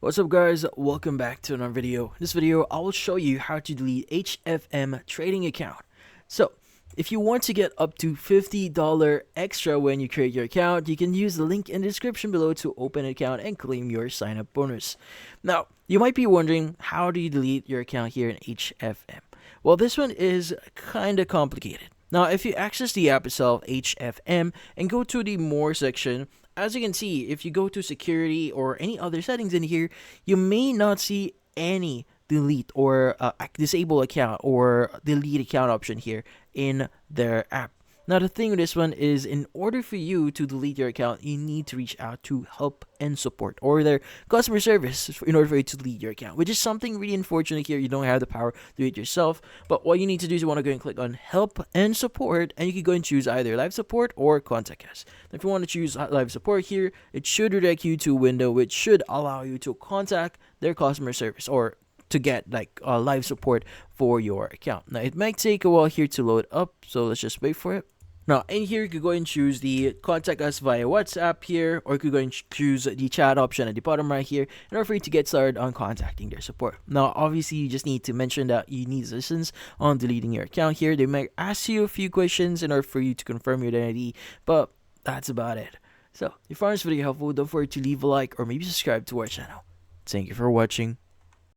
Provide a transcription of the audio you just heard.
What's up guys, welcome back to another video. In this video, I will show you how to delete HFM Trading account. So, if you want to get up to $50 extra when you create your account, you can use the link in the description below to open an account and claim your sign up bonus. Now, you might be wondering, how do you delete your account here in HFM? Well, this one is kinda complicated. Now, if you access the app itself, HFM, and go to the More section, as you can see, if you go to security or any other settings in here, you may not see any delete or disable account or delete account option here in their app. Now, the thing with this one is, in order for you to delete your account, you need to reach out to help and support or their customer service in order for you to delete your account, which is something really unfortunate here. You don't have the power to do it yourself, but what you need to do is you want to go and click on help and support, and you can go and choose either live support or contact us. Now, if you want to choose live support here, it should redirect you to a window which should allow you to contact their customer service or to get like live support for your account. Now, it might take a while here to load up, so let's just wait for it. Now, in here, you could go and choose the contact us via WhatsApp here, or you could go and choose the chat option at the bottom right here in order for you to get started on contacting their support. Now, obviously, you just need to mention that you need assistance on deleting your account here. They might ask you a few questions in order for you to confirm your identity, but that's about it. So, if you found this video helpful, don't forget to leave a like or maybe subscribe to our channel. Thank you for watching.